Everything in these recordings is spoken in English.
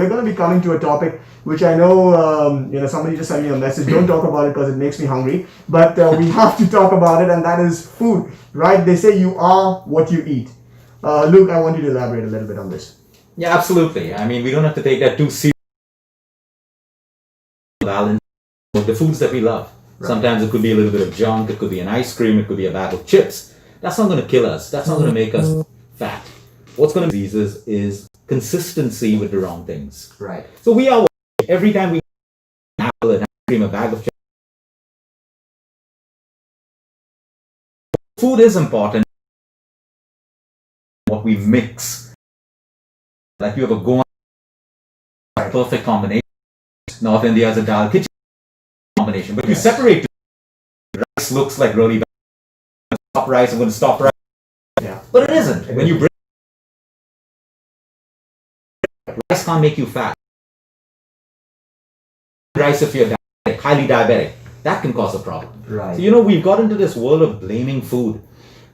we're going to be coming to a topic which I know, somebody just sent me a message. Don't talk about it because it makes me hungry. But we have to talk about it, and that is food, right? They say you are what you eat. Luke, I want you to elaborate a little bit on this. Yeah, absolutely. I mean, we don't have to take that too seriously. Balance the foods that we love. Right. Sometimes it could be a little bit of junk, it could be an ice cream, it could be a bag of chips. That's not going to kill us. That's not going to make us fat. What's going to diseases is consistency with the wrong things. Right. So we are, every time we an apple, an ice cream, a bag of chips. Food is important. What we mix. Like you have a Goan, perfect combination. North India has a dal khichdi combination. But you separate two. Rice looks like really bad. Stop rice, I'm going to stop rice. Yeah. But it isn't. When you bring rice can't make you fat. Rice if you're diabetic, highly diabetic, that can cause a problem. Right. So we've got into this world of blaming food.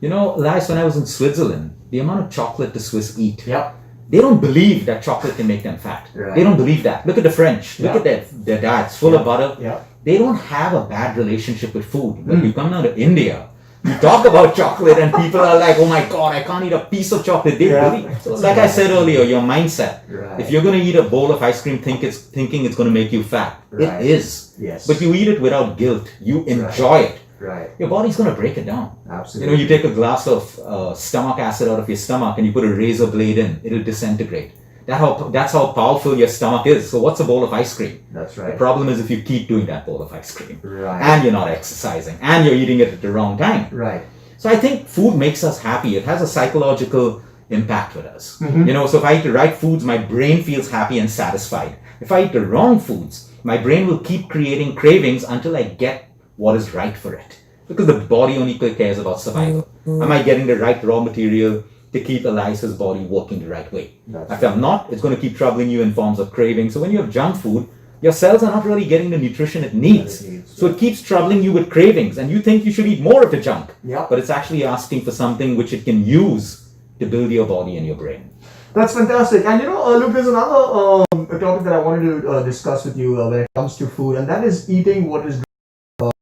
Last when I was in Switzerland, the amount of chocolate the Swiss eat. Yep. They don't believe that chocolate can make them fat. Right. They don't believe that. Look at the French. Look at their diets full of butter. Yeah. They don't have a bad relationship with food. When you come down to India, you talk about chocolate and people are like, oh my God, I can't eat a piece of chocolate. They believe. So like I said earlier, your mindset. Right. If you're going to eat a bowl of ice cream thinking it's going to make you fat, right. It is. Yes. But you eat it without guilt. You enjoy it. Right. Your body's going to break it down. Absolutely. You take a glass of stomach acid out of your stomach and you put a razor blade in, it'll disintegrate. That's how powerful your stomach is. So what's a bowl of ice cream? That's right. The problem is if you keep doing that bowl of ice cream. Right. And you're not exercising. And you're eating it at the wrong time. Right. So I think food makes us happy. It has a psychological impact with us. Mm-hmm. So if I eat the right foods, my brain feels happy and satisfied. If I eat the wrong foods, my brain will keep creating cravings until I get what is right for it. Because the body only cares about survival. Am I getting the right raw material to keep Elias's body working the right way? If I'm not, it's going to keep troubling you in forms of craving. So when you have junk food, your cells are not really getting the nutrition it needs. So it keeps troubling you with cravings and you think you should eat more of the junk. Yeah. But it's actually asking for something which it can use to build your body and your brain. That's fantastic. And Luke, there's another topic that I wanted to discuss with you when it comes to food, and that is eating what is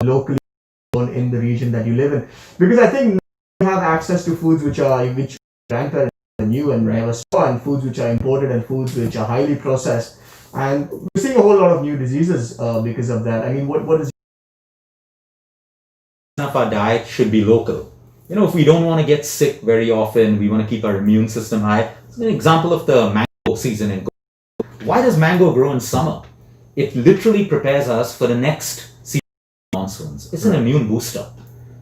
locally grown in the region that you live in. Because I think you have access to foods which grandparents knew and never saw, and foods which are imported and foods which are highly processed. And we're seeing a whole lot of new diseases because of that. I mean, what is of our diet should be local. If we don't want to get sick very often, we want to keep our immune system high. It's an example of the mango season in Goa. Why does mango grow in summer? It literally prepares us for the next season of monsoons. It's an immune booster.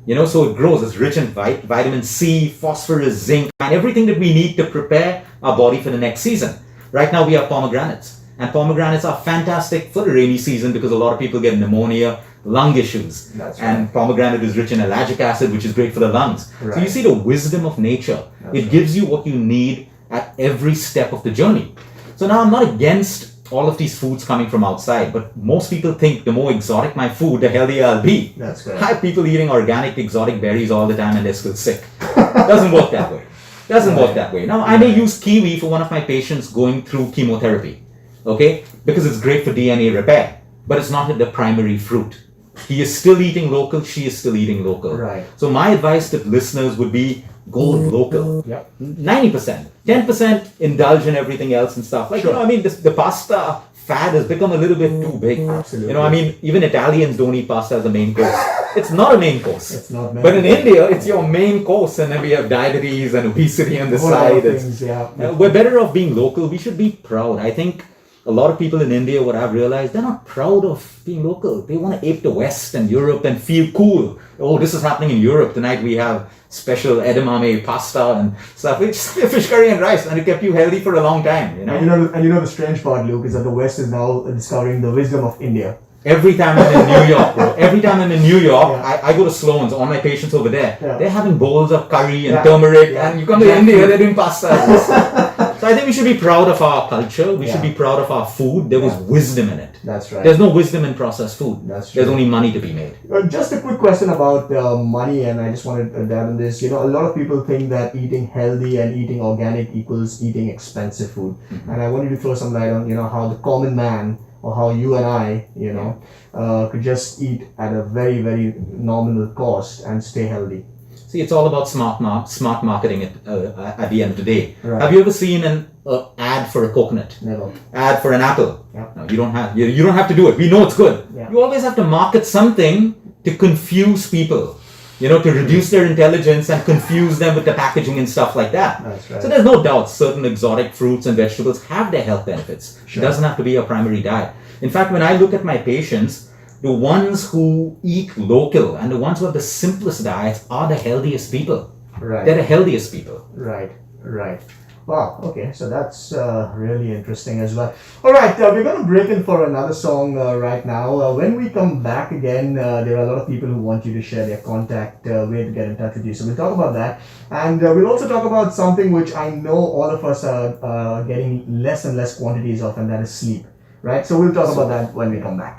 So it grows. It's rich in vitamin C, phosphorus, zinc, and everything that we need to prepare our body for the next season. Right now we have pomegranates. And pomegranates are fantastic for the rainy season because a lot of people get pneumonia, lung issues. That's right. And pomegranate is rich in ellagic acid, which is great for the lungs. Right. So you see the wisdom of nature. It gives you what you need at every step of the journey. So now I'm not against all of these foods coming from outside, but most people think the more exotic my food, the healthier I'll be. That's correct. I have people eating organic exotic berries all the time and they're still sick. Doesn't work that way. Work that way. Now, I may use kiwi for one of my patients going through chemotherapy. Okay? Because it's great for DNA repair. But it's not the primary fruit. He is still eating local, she is still eating local. Right. So my advice to listeners would be go local. Yep. 90%. 10% indulge in everything else and stuff. Like, the pasta fad has become a little bit too big. Absolutely. Even Italians don't eat pasta as a main course. It's not a main course. It's not. But in India, it's your main course, and then we have diabetes and obesity on the side. We're better off being local. We should be proud. I think a lot of people in India, what I've realized, they're not proud of being local. They want to ape the West and Europe and feel cool. Oh, this is happening in Europe. Tonight we have special edamame pasta and stuff. It's fish curry and rice, and it kept you healthy for a long time. And the strange part, Luke, is that the West is now discovering the wisdom of India. Every time I'm in New York, bro. I go to Sloan's, all my patients over there. They're having bowls of curry and turmeric, and you come to India, they're doing pasta. So So I think we should be proud of our culture. We should Yeah. be proud of our food. There was wisdom in it. That's right. There's no wisdom in processed food. That's There's true. only money to be made. Just a quick question about money, and I just wanted to dab in this. A lot of people think that eating healthy and eating organic equals eating expensive food, and I wanted to throw some light on how the common man or how you and I, could just eat at a very very nominal cost and stay healthy. See, it's all about smart marketing at the end of the day. Right. Have you ever seen an ad for a coconut? Never. Ad for an apple? Yeah. No, you don't have. You don't have to do it. We know it's good. Yeah. You always have to market something to confuse people. To reduce their intelligence and confuse them with the packaging and stuff like that. That's right. So there's no doubt certain exotic fruits and vegetables have their health benefits. Sure. It doesn't have to be a primary diet. In fact, when I look at my patients, the ones who eat local and the ones who have the simplest diets are the healthiest people. Right. They're the healthiest people. Right. Wow. Okay. So that's really interesting as well. All right. We're going to break in for another song right now. When we come back again, there are a lot of people who want you to share their contact way to get in touch with you. So we'll talk about that, and we'll also talk about something which I know all of us are getting less and less quantities of, and that is sleep. Right. So we'll talk about that when we come back.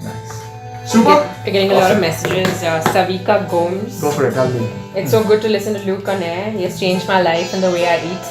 Nice. Super. We're getting a lot of messages. Savika Gomes. Go for it. Tell me. It's so good to listen to Luke on air. He has changed my life and the way I eat.